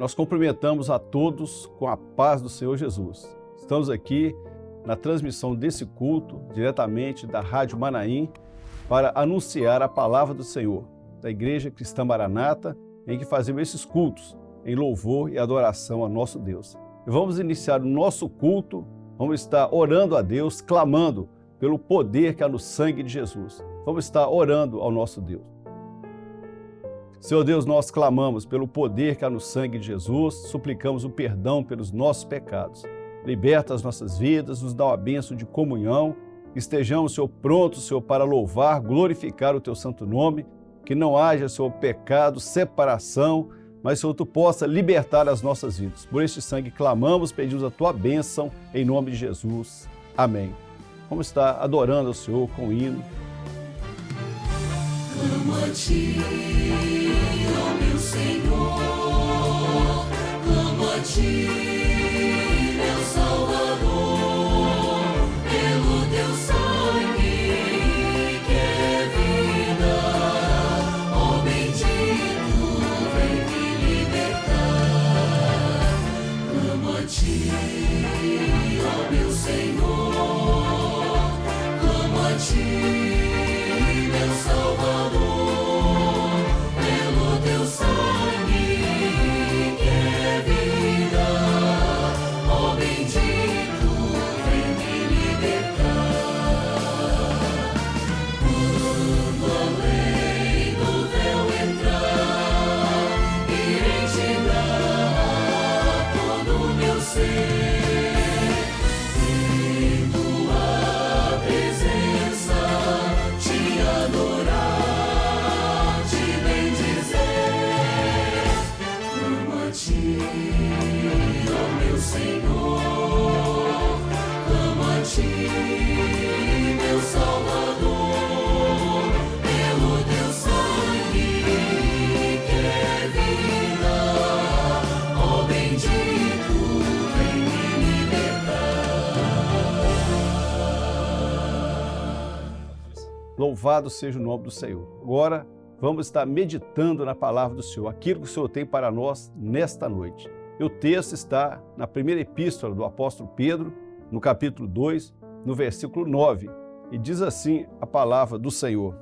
Nós cumprimentamos a todos com a paz do Senhor Jesus. Estamos aqui na transmissão desse culto, diretamente da Rádio Manaim, para anunciar a palavra do Senhor, da Igreja Cristã Maranata, em que fazemos esses cultos, em louvor e adoração a nosso Deus. E vamos iniciar o nosso culto, vamos estar orando a Deus, clamando pelo poder que há no sangue de Jesus. Vamos estar orando ao nosso Deus. Senhor Deus, nós clamamos pelo poder que há no sangue de Jesus, suplicamos o perdão pelos nossos pecados. Liberta as nossas vidas, nos dá uma bênção de comunhão, estejamos, Senhor, prontos, Senhor, para louvar, glorificar o Teu santo nome, que não haja, Senhor, pecado, separação, mas, Senhor, Tu possa libertar as nossas vidas. Por este sangue clamamos, pedimos a Tua bênção, em nome de Jesus. Amém. Vamos estar adorando ao Senhor com o hino. Clamo a Ti, ó meu Senhor, clamo a Ti, meu Salvador, pelo Teu sangue que é vida, ó bendito, vem me libertar. Clamo a Ti, ó meu Senhor, clamo a Ti, meu Salvador, pelo Teu sangue que é vida, ó bendito, vem me libertar. Quando além do véu entrar, irei Te dar todo o meu ser, em Tua presença Te adorar, Te bendizer. Clamo a Ti, ó meu Senhor, clamo a Ti, meu Salvador, pelo Teu sangue que é vida, ó bendito, vem me libertar. Louvado seja o nome do Senhor. Agora, vamos estar meditando na palavra do Senhor, aquilo que o Senhor tem para nós nesta noite. E o texto está na primeira epístola do apóstolo Pedro, no capítulo 2, no versículo 9, e diz assim a palavra do Senhor: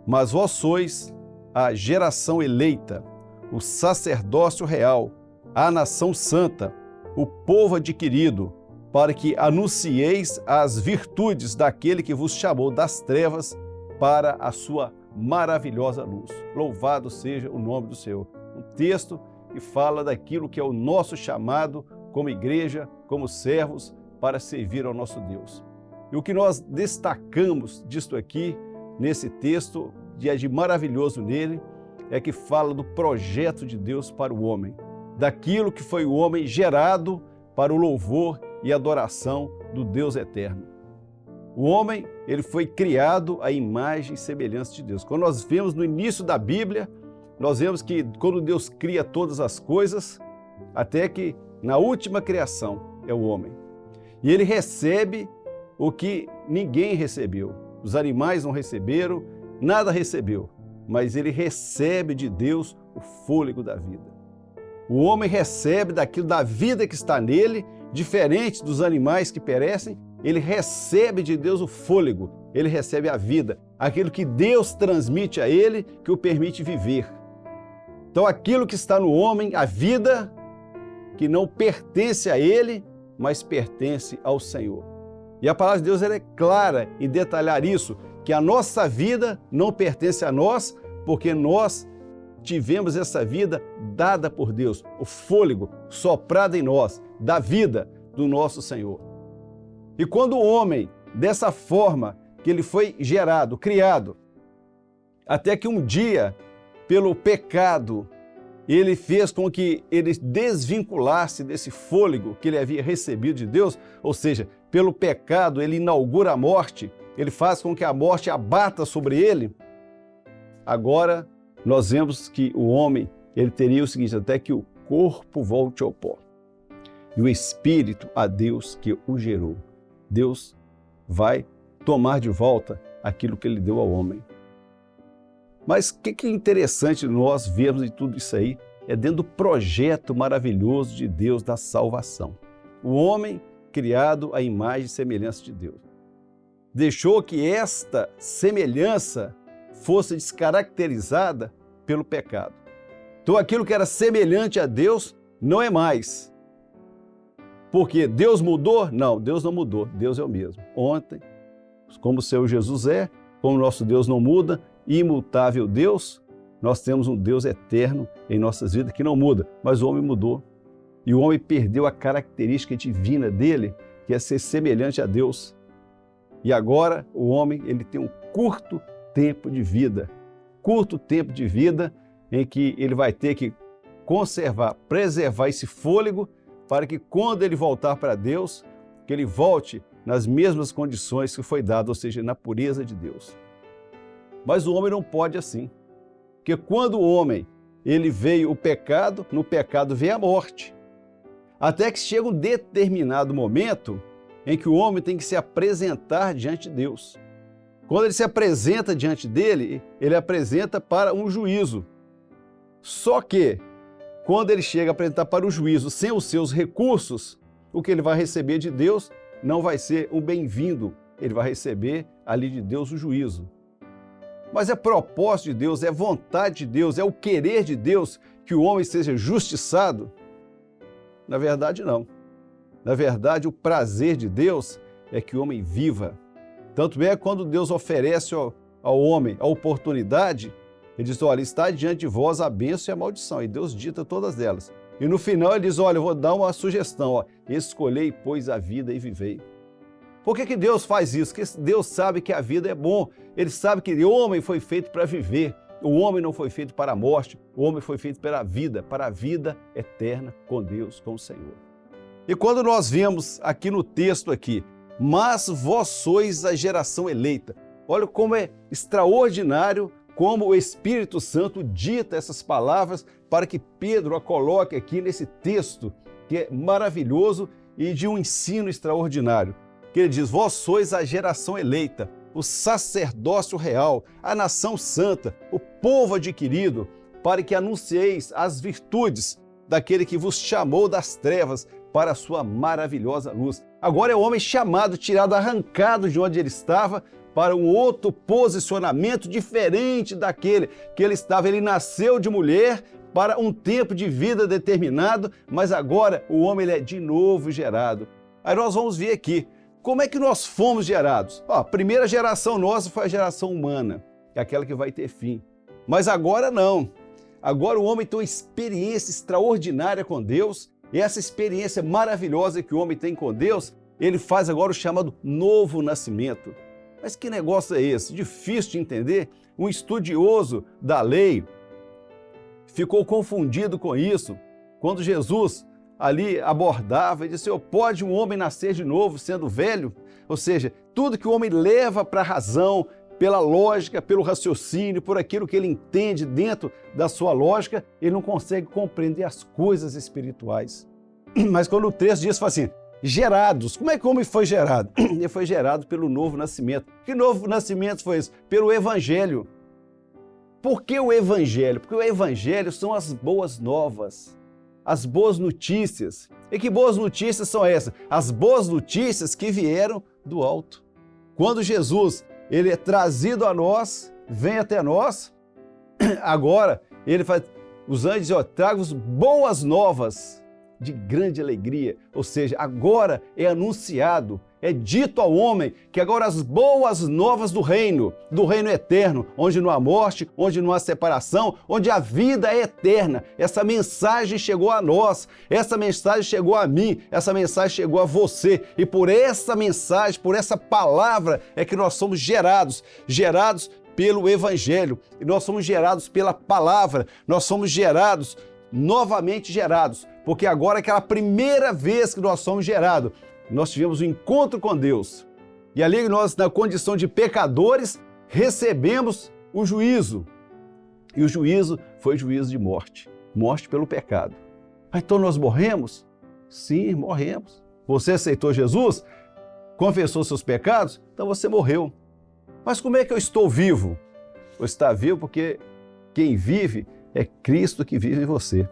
Mas vós sois a geração eleita, o sacerdócio real, a nação santa, o povo adquirido, para que anuncieis as virtudes daquele que vos chamou das trevas para a sua maravilhosa luz. Louvado seja o nome do Senhor. Um texto que fala daquilo que é o nosso chamado como igreja, como servos, para servir ao nosso Deus. E o que nós destacamos disto aqui, nesse texto, de maravilhoso nele, é que fala do projeto de Deus para o homem, daquilo que foi o homem gerado para o louvor e adoração do Deus eterno. O homem, ele foi criado à imagem e semelhança de Deus. Quando nós vemos no início da Bíblia, nós vemos que quando Deus cria todas as coisas, até que na última criação é o homem. E ele recebe o que ninguém recebeu. Os animais não receberam, nada recebeu, mas ele recebe de Deus o fôlego da vida. O homem recebe daquilo da vida que está nele, diferente dos animais que perecem, ele recebe de Deus o fôlego, ele recebe a vida, aquilo que Deus transmite a ele, que o permite viver. Então aquilo que está no homem, a vida, que não pertence a ele, mas pertence ao Senhor. E a palavra de Deus ela é clara em detalhar isso, que a nossa vida não pertence a nós, porque nós tivemos essa vida dada por Deus, o fôlego soprado em nós, da vida do nosso Senhor. E quando o homem, dessa forma que ele foi gerado, criado, até que um dia, pelo pecado, ele fez com que ele desvinculasse desse fôlego que ele havia recebido de Deus, ou seja, pelo pecado ele inaugura a morte, ele faz com que a morte abata sobre ele. Agora, nós vemos que o homem, ele teria o seguinte, até que o corpo volte ao pó e o espírito a Deus que o gerou. Deus vai tomar de volta aquilo que ele deu ao homem. Mas o que é interessante nós vermos em tudo isso aí, é dentro do projeto maravilhoso de Deus da salvação. O homem criado à imagem e semelhança de Deus. Deixou que esta semelhança fosse descaracterizada pelo pecado. Então aquilo que era semelhante a Deus não é mais. Porque Deus mudou? Não, Deus não mudou. Deus é o mesmo. Ontem, como o Senhor Jesus é, como nosso Deus não muda, imutável Deus, nós temos um Deus eterno em nossas vidas que não muda, mas o homem mudou. E o homem perdeu a característica divina dele, que é ser semelhante a Deus. E agora o homem ele tem um curto tempo de vida. Curto tempo de vida em que ele vai ter que conservar, preservar esse fôlego para que quando ele voltar para Deus, que ele volte nas mesmas condições que foi dado, ou seja, na pureza de Deus. Mas o homem não pode assim. Porque quando o homem ele veio o pecado, no pecado veio a morte. Até que chega um determinado momento em que o homem tem que se apresentar diante de Deus. Quando ele se apresenta diante dele, ele apresenta para um juízo. Só que, quando ele chega a apresentar para o juízo sem os seus recursos, o que ele vai receber de Deus não vai ser um bem-vindo, ele vai receber ali de Deus o juízo. Mas é propósito de Deus, é vontade de Deus, é o querer de Deus que o homem seja justiçado? Na verdade, não. Na verdade, o prazer de Deus é que o homem viva. Tanto é quando Deus oferece ao homem a oportunidade, ele diz, olha, está diante de vós a bênção e a maldição. E Deus dita todas elas. E no final ele diz, olha, eu vou dar uma sugestão, ó, escolhei, pois, a vida e vivei. Por que Deus faz isso? Porque Deus sabe que a vida é bom. Ele sabe que o homem foi feito para viver. O homem não foi feito para a morte. O homem foi feito para a vida eterna com Deus, com o Senhor. E quando nós vemos aqui no texto aqui, mas vós sois a geração eleita. Olha como é extraordinário como o Espírito Santo dita essas palavras para que Pedro a coloque aqui nesse texto, que é maravilhoso e de um ensino extraordinário. Que ele diz, vós sois a geração eleita, o sacerdócio real, a nação santa, o povo adquirido, para que anuncieis as virtudes daquele que vos chamou das trevas para a sua maravilhosa luz. Agora é o homem chamado, tirado, arrancado de onde ele estava, para um outro posicionamento diferente daquele que ele estava. Ele nasceu de mulher para um tempo de vida determinado, mas agora o homem ele é de novo gerado. Aí nós vamos ver aqui, como é que nós fomos gerados? A primeira geração nossa foi a geração humana, que é aquela que vai ter fim. Mas agora não. Agora o homem tem uma experiência extraordinária com Deus, e essa experiência maravilhosa que o homem tem com Deus, ele faz agora o chamado novo nascimento. Mas que negócio é esse? Difícil de entender. Um estudioso da lei ficou confundido com isso. Quando Jesus ali abordava e disse, pode um homem nascer de novo sendo velho? Ou seja, tudo que o homem leva para a razão, pela lógica, pelo raciocínio, por aquilo que ele entende dentro da sua lógica, ele não consegue compreender as coisas espirituais. Mas quando o texto diz, fala assim, gerados. Como é que o homem foi gerado? Ele foi gerado pelo novo nascimento. Que novo nascimento foi esse? Pelo Evangelho. Por que o Evangelho? Porque o Evangelho são as boas novas, as boas notícias. E que boas notícias são essas? As boas notícias que vieram do alto. Quando Jesus ele é trazido a nós, vem até nós, agora ele faz, os anjos dizem, trago-vos boas novas de grande alegria. Ou seja, agora é anunciado, é dito ao homem que agora as boas novas do reino eterno, onde não há morte, onde não há separação, onde a vida é eterna. Essa mensagem chegou a nós, essa mensagem chegou a mim, essa mensagem chegou a você. E por essa mensagem, por essa palavra é que nós somos gerados pelo Evangelho. E nós somos gerados pela palavra, nós somos gerados, novamente gerados, porque agora é aquela primeira vez que nós somos gerados, nós tivemos um encontro com Deus. E ali nós, na condição de pecadores, recebemos o juízo. E o juízo foi juízo de morte. Morte pelo pecado. Então nós morremos? Sim, morremos. Você aceitou Jesus? Confessou seus pecados? Então você morreu. Mas como é que eu estou vivo? Você está vivo porque quem vive é Cristo que vive em você.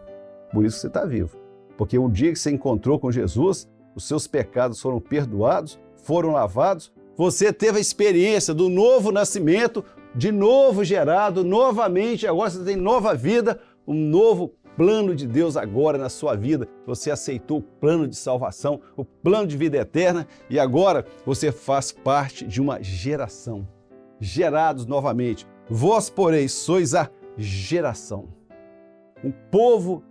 Por isso que você está vivo. Porque o dia que você encontrou com Jesus, os seus pecados foram perdoados, foram lavados, você teve a experiência do novo nascimento, de novo gerado, novamente, agora você tem nova vida, um novo plano de Deus agora na sua vida. Você aceitou o plano de salvação, o plano de vida eterna e agora você faz parte de uma geração. Gerados novamente. Vós, porém, sois a geração. Um povo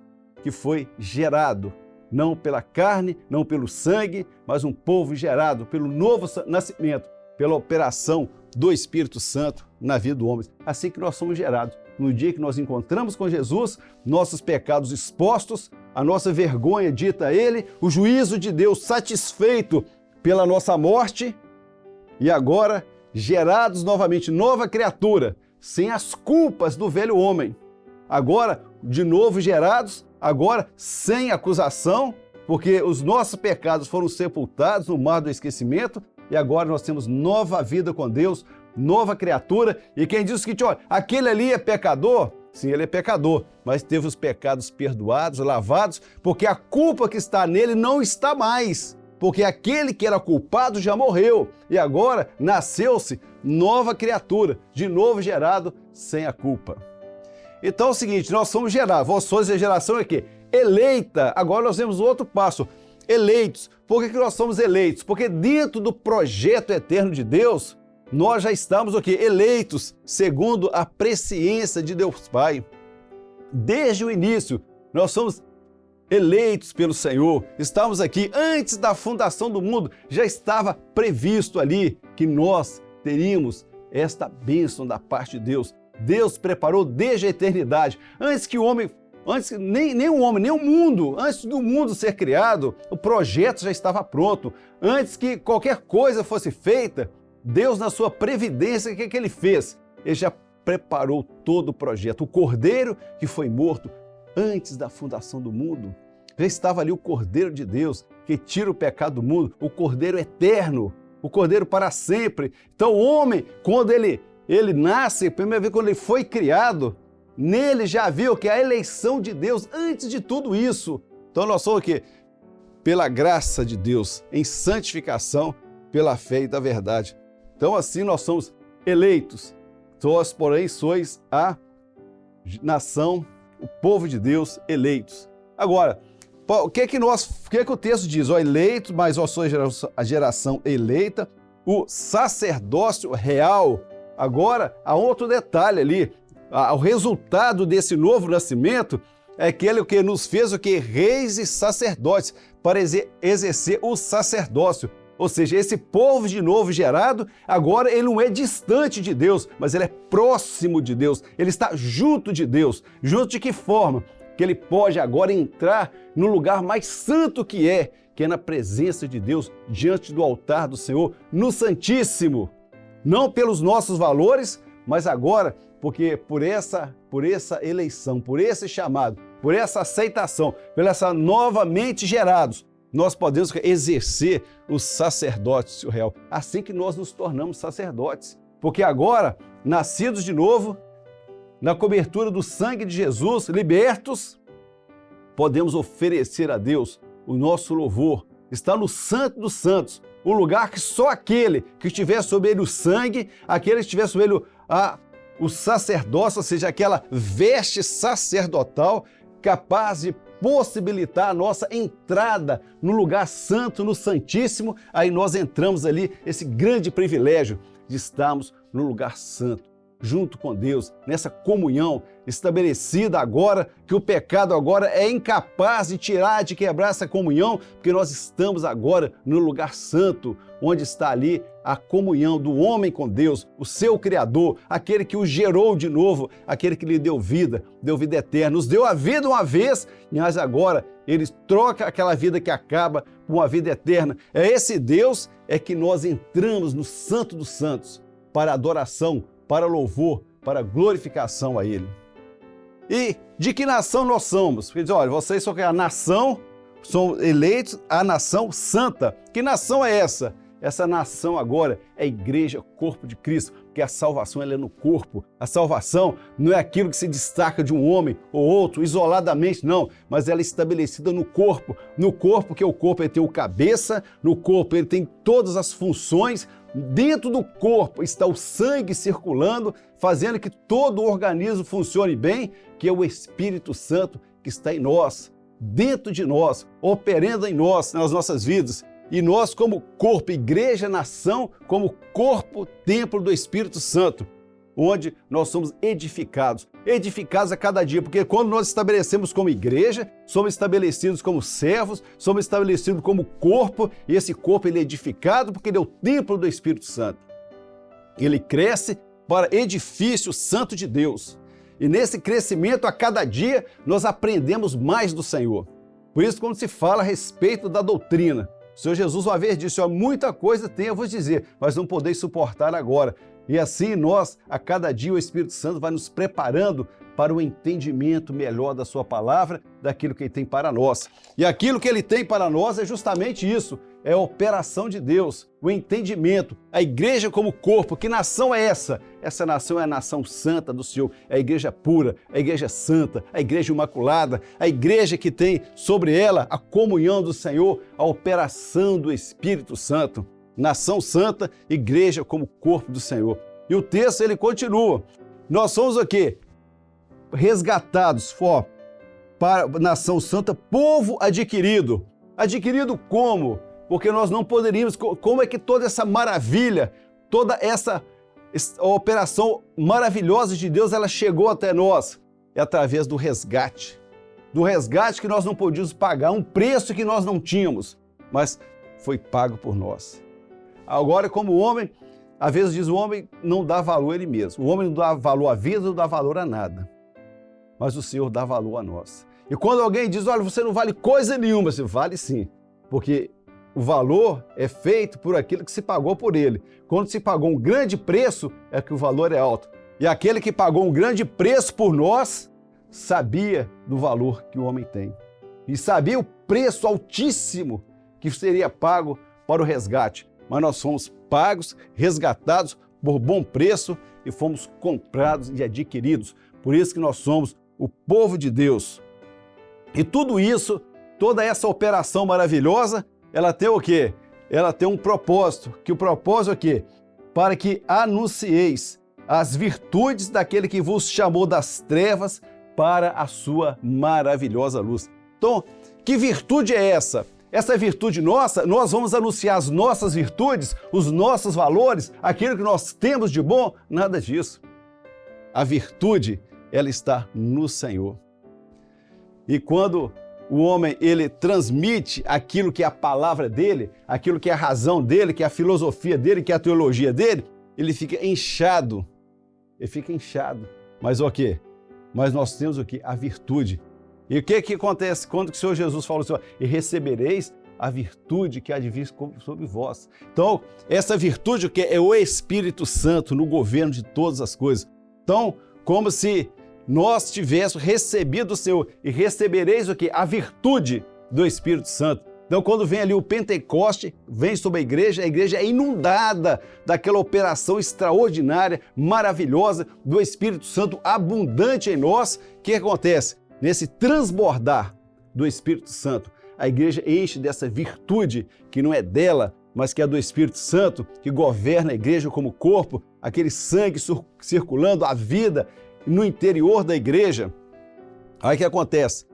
que foi gerado, não pela carne, não pelo sangue, mas um povo gerado pelo novo nascimento, pela operação do Espírito Santo na vida do homem. Assim que nós somos gerados. No dia que nós encontramos com Jesus, nossos pecados expostos, a nossa vergonha dita a Ele, o juízo de Deus satisfeito pela nossa morte e agora gerados novamente, nova criatura, sem as culpas do velho homem. Agora, de novo gerados, agora sem acusação, porque os nossos pecados foram sepultados no mar do esquecimento e agora nós temos nova vida com Deus, nova criatura. E quem diz o seguinte, olha, aquele ali é pecador? Sim, ele é pecador, mas teve os pecados perdoados, lavados, porque a culpa que está nele não está mais. Porque aquele que era culpado já morreu e agora nasceu-se nova criatura, de novo gerado sem a culpa. Então é o seguinte, nós somos gerados, vós sois a geração aqui, eleita. Agora nós temos outro passo, eleitos. Por que nós somos eleitos? Porque dentro do projeto eterno de Deus, nós já estamos aqui, eleitos segundo a presciência de Deus Pai. Desde o início, nós somos eleitos pelo Senhor, estamos aqui antes da fundação do mundo, já estava previsto ali que nós teríamos esta bênção da parte de Deus. Deus preparou desde a eternidade, antes que o homem, nem o homem, nem o mundo, antes do mundo ser criado, o projeto já estava pronto. Antes que qualquer coisa fosse feita, Deus, na sua previdência, o que ele fez? Ele já preparou todo o projeto. O Cordeiro que foi morto antes da fundação do mundo, já estava ali o Cordeiro de Deus, que tira o pecado do mundo, o Cordeiro eterno, o Cordeiro para sempre. Então o homem, quando ele nasce, a primeira vez quando ele foi criado, nele já viu que a eleição de Deus antes de tudo isso. Então nós somos aqui, pela graça de Deus, em santificação, pela fé e da verdade. Então assim nós somos eleitos. Vós, porém, sois a nação, o povo de Deus, eleitos. Agora, o que o texto diz? Ó, eleitos, mas ó, sois a geração eleita, o sacerdócio real. Agora, há outro detalhe ali. O resultado desse novo nascimento é aquele que nos fez o que? Reis e sacerdotes, para exercer o sacerdócio. Ou seja, esse povo de novo gerado, agora ele não é distante de Deus, mas ele é próximo de Deus, ele está junto de Deus. Junto de que forma? Que ele pode agora entrar no lugar mais santo que é na presença de Deus, diante do altar do Senhor, no Santíssimo. Não pelos nossos valores, mas agora, porque por essa eleição, por esse chamado, por essa aceitação, por essa novamente gerados, nós podemos exercer o sacerdócio real. Assim que nós nos tornamos sacerdotes. Porque agora, nascidos de novo, na cobertura do sangue de Jesus, libertos, podemos oferecer a Deus o nosso louvor. Está no Santo dos Santos, o lugar que só aquele que estiver sobre ele o sangue, aquele que estiver sobre ele o sacerdócio, ou seja, aquela veste sacerdotal capaz de possibilitar a nossa entrada no lugar santo, no Santíssimo. Aí nós entramos ali, esse grande privilégio de estarmos no lugar santo, junto com Deus, nessa comunhão estabelecida agora, que o pecado agora é incapaz de quebrar essa comunhão, porque nós estamos agora no lugar santo, onde está ali a comunhão do homem com Deus, o seu Criador, aquele que o gerou de novo, aquele que lhe deu vida eterna, nos deu a vida uma vez, mas agora ele troca aquela vida que acaba por uma vida eterna. É esse Deus que nós entramos no Santo dos Santos, para adoração, para louvor, para glorificação a Ele. E de que nação nós somos? Porque diz, olha, vocês são a nação, são eleitos, a nação santa. Que nação é essa? Essa nação agora é a igreja, corpo de Cristo, Porque a salvação ela é no corpo. A salvação não é aquilo que se destaca de um homem ou outro, isoladamente, não. Mas ela é estabelecida no corpo. No corpo, que o corpo ele tem o cabeça, no corpo ele tem todas as funções. Dentro do corpo está o sangue circulando, fazendo que todo o organismo funcione bem, que é o Espírito Santo que está em nós, dentro de nós, operando em nós, nas nossas vidas. E nós, como corpo, igreja, nação, como corpo, templo do Espírito Santo, onde nós somos edificados a cada dia, porque quando nós estabelecemos como igreja, somos estabelecidos como servos, somos estabelecidos como corpo, e esse corpo ele é edificado porque ele é o templo do Espírito Santo. Ele cresce para edifício santo de Deus. E nesse crescimento, a cada dia, nós aprendemos mais do Senhor. Por isso, quando se fala a respeito da doutrina, o Senhor Jesus uma vez disse, muita coisa tenho a vos dizer, mas não podeis suportar agora. E assim nós, a cada dia, o Espírito Santo vai nos preparando para o entendimento melhor da sua palavra, daquilo que Ele tem para nós. E aquilo que Ele tem para nós é justamente isso, é a operação de Deus, o entendimento, a igreja como corpo. Que nação é essa? Essa nação é a nação santa do Senhor, é a igreja pura, a igreja santa, a igreja imaculada, a igreja que tem sobre ela a comunhão do Senhor, a operação do Espírito Santo. Nação santa, igreja como corpo do Senhor. E o texto ele continua. Nós somos o quê? Resgatados, para nação santa, povo adquirido. Adquirido como? Porque nós não poderíamos, como é que toda essa maravilha, toda essa operação maravilhosa de Deus, ela chegou até nós? É através do resgate que nós não podíamos pagar, um preço que nós não tínhamos, mas foi pago por nós. Agora, como homem, às vezes diz o homem não dá valor a ele mesmo. O homem não dá valor à vida, não dá valor a nada. Mas o Senhor dá valor a nós. E quando alguém diz, olha, você não vale coisa nenhuma, você vale sim. Porque o valor é feito por aquilo que se pagou por ele. Quando se pagou um grande preço, é que o valor é alto. E aquele que pagou um grande preço por nós, sabia do valor que o homem tem. E sabia o preço altíssimo que seria pago para o resgate. Mas nós fomos pagos, resgatados por bom preço e fomos comprados e adquiridos. Por isso que nós somos o povo de Deus. E tudo isso, toda essa operação maravilhosa, ela tem o quê? Ela tem um propósito. Que o propósito é o quê? Para que anuncieis as virtudes daquele que vos chamou das trevas para a sua maravilhosa luz. Então, que virtude é essa? Essa virtude nossa, nós vamos anunciar as nossas virtudes, os nossos valores, aquilo que nós temos de bom? Nada disso. A virtude, ela está no Senhor. E quando o homem, ele transmite aquilo que é a palavra dele, aquilo que é a razão dele, que é a filosofia dele, que é a teologia dele, ele fica inchado. Ele fica inchado. Mas o quê? Mas nós temos o quê? A virtude. E o que acontece quando o Senhor Jesus fala assim, e recebereis a virtude que há de vir sobre vós. Então, essa virtude o que é o Espírito Santo no governo de todas as coisas. Então, como se nós tivéssemos recebido o Senhor e recebereis o que? A virtude do Espírito Santo. Então, quando vem ali o Pentecoste, vem sobre a igreja é inundada daquela operação extraordinária, maravilhosa do Espírito Santo abundante em nós. O que acontece? Nesse transbordar do Espírito Santo, a igreja enche dessa virtude que não é dela, mas que é do Espírito Santo, que governa a igreja como corpo, aquele sangue circulando a vida no interior da igreja. Aí o que acontece?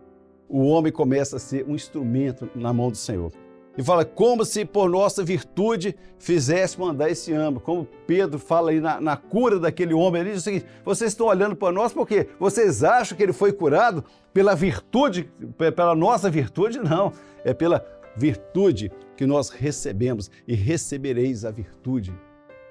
O homem começa a ser um instrumento na mão do Senhor. E fala, como se por nossa virtude fizéssemos andar esse âmbito. Como Pedro fala aí na cura daquele homem, ele diz o seguinte, vocês estão olhando para nós porque vocês acham que ele foi curado pela virtude, pela nossa virtude? Não, é pela virtude que nós recebemos e recebereis a virtude.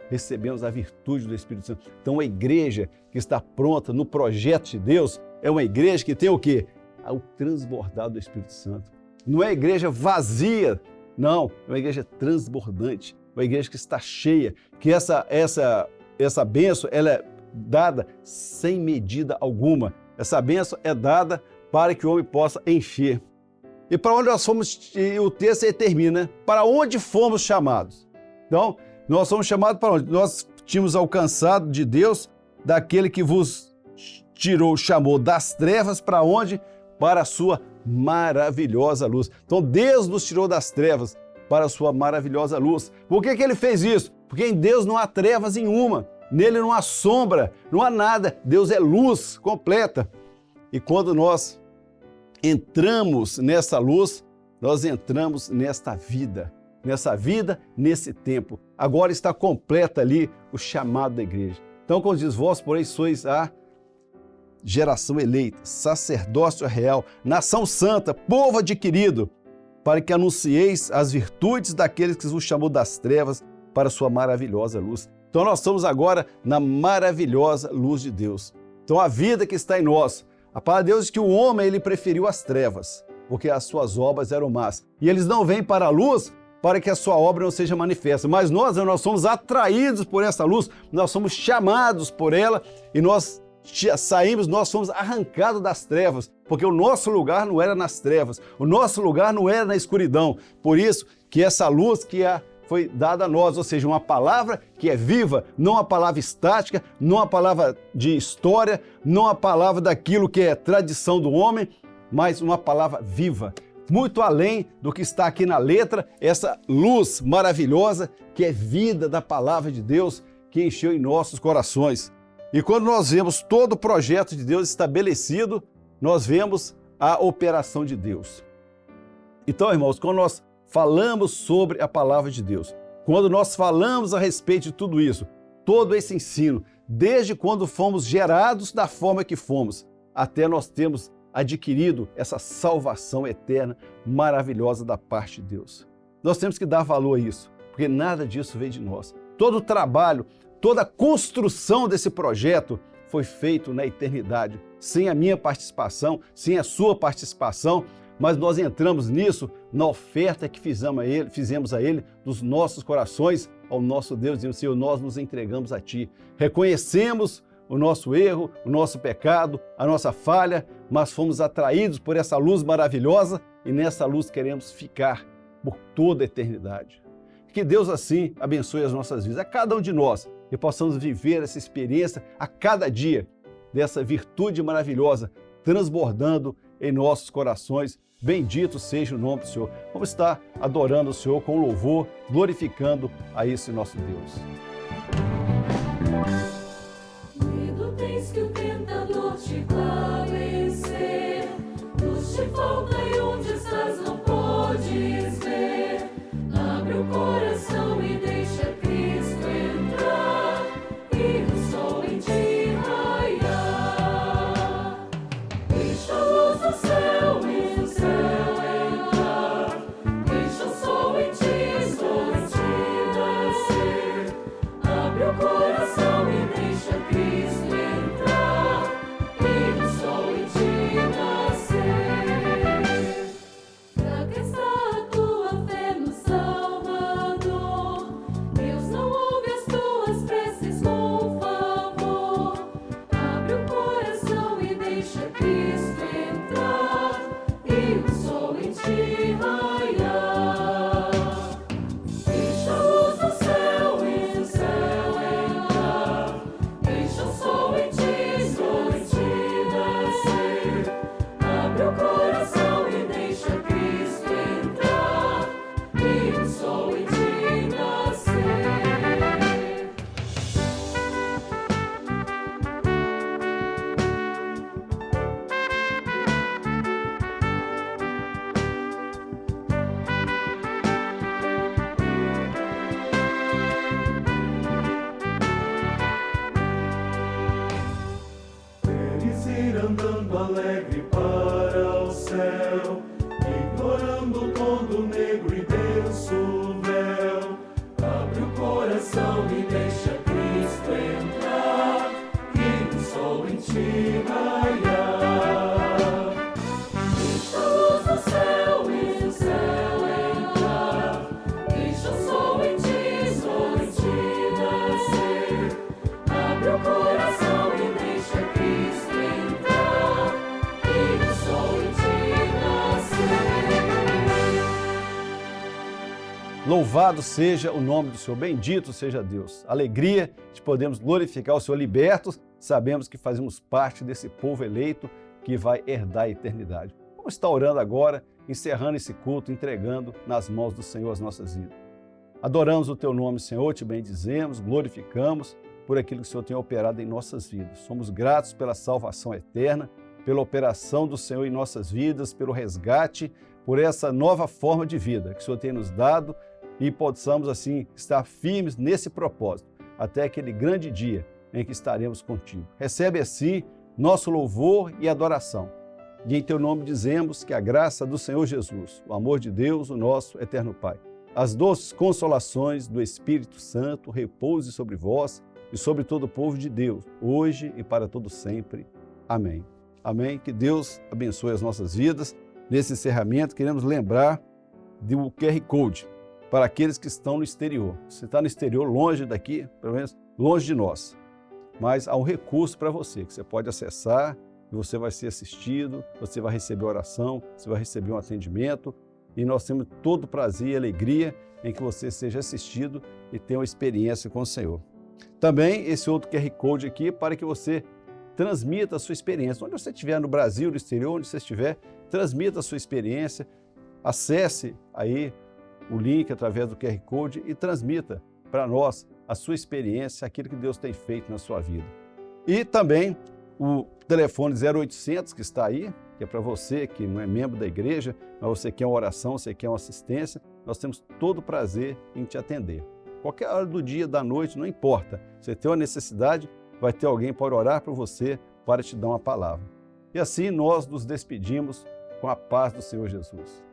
Recebemos a virtude do Espírito Santo. Então a igreja que está pronta no projeto de Deus é uma igreja que tem o quê? O transbordar do Espírito Santo. Não é a igreja vazia, não, é uma igreja transbordante, uma igreja que está cheia, que essa bênção ela é dada sem medida alguma. Essa bênção é dada para que o homem possa encher. E para onde nós fomos, e o texto aí termina, para onde fomos chamados? Então, nós somos chamados para onde? Nós tínhamos alcançado de Deus, daquele que vos chamou das trevas para onde? Para a sua maravilhosa luz. Então Deus nos tirou das trevas para a sua maravilhosa luz. Por que ele fez isso? Porque em Deus não há trevas nenhuma, nele não há sombra, não há nada. Deus é luz completa. E quando nós entramos nessa luz, nós entramos nesta vida, nesse tempo. Agora está completa ali o chamado da igreja. Então, quando diz, vós, porém, sois a geração eleita, sacerdócio real, nação santa, povo adquirido, para que anuncieis as virtudes daqueles que vos chamou das trevas para a sua maravilhosa luz. Então, nós estamos agora na maravilhosa luz de Deus. Então, a vida que está em nós, a palavra de Deus diz que o homem ele preferiu as trevas, porque as suas obras eram más. E eles não vêm para a luz para que a sua obra não seja manifesta. Mas nós somos atraídos por essa luz, nós somos chamados por ela e nós somos arrancados das trevas, porque o nosso lugar não era nas trevas, o nosso lugar não era na escuridão. Por isso que essa luz foi dada a nós, ou seja, uma palavra que é viva, não uma palavra estática, não uma palavra de história, não uma palavra daquilo que é tradição do homem, mas uma palavra viva. Muito além do que está aqui na letra, essa luz maravilhosa que é vida da palavra de Deus que encheu em nossos corações. E quando nós vemos todo o projeto de Deus estabelecido, nós vemos a operação de Deus. Então, irmãos, quando nós falamos sobre a palavra de Deus, quando nós falamos a respeito de tudo isso, todo esse ensino, desde quando fomos gerados da forma que fomos, até nós termos adquirido essa salvação eterna, maravilhosa da parte de Deus. Nós temos que dar valor a isso, porque nada disso vem de nós. Todo o trabalho, toda a construção desse projeto foi feito na eternidade, sem a minha participação, sem a sua participação, mas nós entramos nisso na oferta que fizemos a Ele, dos nossos corações, ao nosso Deus, dizendo, Senhor, nós nos entregamos a Ti. Reconhecemos o nosso erro, o nosso pecado, a nossa falha, mas fomos atraídos por essa luz maravilhosa e nessa luz queremos ficar por toda a eternidade. Que Deus assim abençoe as nossas vidas, a cada um de nós, e possamos viver essa experiência a cada dia dessa virtude maravilhosa transbordando em nossos corações. Bendito seja o nome do Senhor. Vamos estar adorando o Senhor com louvor, glorificando a esse nosso Deus. Medo tens que o tentador te vai vencer, luz te falta e onde estás não podes ver. Abre o coração e deixa Cristo entrar, e o sol em ti raiar. Deixa a luz do céu e o céu entrar, deixa o sol em ti, sol em ti nascer. Abre o coração e deixa Cristo entrar, e o sol em ti nascer. Fraca está a tua fé no Salvador, Deus não ouve as tuas preces com favor. Abre o coração e deixa Cristo entrar, e o sol em ti raiar. Deixa a luz do céu e o céu entrar, deixa o sol em ti nascer. Abre o coração e deixa Cristo entrar, e o sol em ti nascer. Eles ir andando alegre para o céu, ignorando todo negro e denso véu. Abre o coração e deixa Cristo entrar, e o sol em ti raiar. Deixa a luz do céu e o céu entrar, deixa o sol em ti nascer. Abre o coração e deixa Cristo entrar, e Louvado seja o nome do Senhor, bendito seja Deus. Alegria de podermos glorificar o Senhor, libertos, sabemos que fazemos parte desse povo eleito que vai herdar a eternidade. Vamos estar orando agora, encerrando esse culto, entregando nas mãos do Senhor as nossas vidas. Adoramos o Teu nome, Senhor, te bendizemos, glorificamos por aquilo que o Senhor tem operado em nossas vidas. Somos gratos pela salvação eterna, pela operação do Senhor em nossas vidas, pelo resgate, por essa nova forma de vida que o Senhor tem nos dado e possamos, assim, estar firmes nesse propósito, até aquele grande dia em que estaremos contigo. Recebe, assim, nosso louvor e adoração. E em Teu nome dizemos que a graça do Senhor Jesus, o amor de Deus, o nosso eterno Pai, as doces consolações do Espírito Santo repouse sobre vós e sobre todo o povo de Deus, hoje e para todo sempre. Amém. Amém. Que Deus abençoe as nossas vidas. Nesse encerramento, queremos lembrar do QR Code para aqueles que estão no exterior. Você está no exterior, longe daqui, pelo menos longe de nós. Mas há um recurso para você, que você pode acessar e você vai ser assistido, você vai receber oração, você vai receber um atendimento e nós temos todo o prazer e alegria em que você seja assistido e tenha uma experiência com o Senhor. Também esse outro QR Code aqui para que você transmita a sua experiência. Onde você estiver, no Brasil, no exterior, onde você estiver, transmita a sua experiência, acesse aí o link através do QR Code e transmita para nós a sua experiência, aquilo que Deus tem feito na sua vida. E também o telefone 0800 que está aí, que é para você que não é membro da igreja, mas você quer uma oração, você quer uma assistência, nós temos todo o prazer em te atender. Qualquer hora do dia, da noite, não importa. Você tem uma necessidade, vai ter alguém para orar por você, para te dar uma palavra. E assim nós nos despedimos com a paz do Senhor Jesus.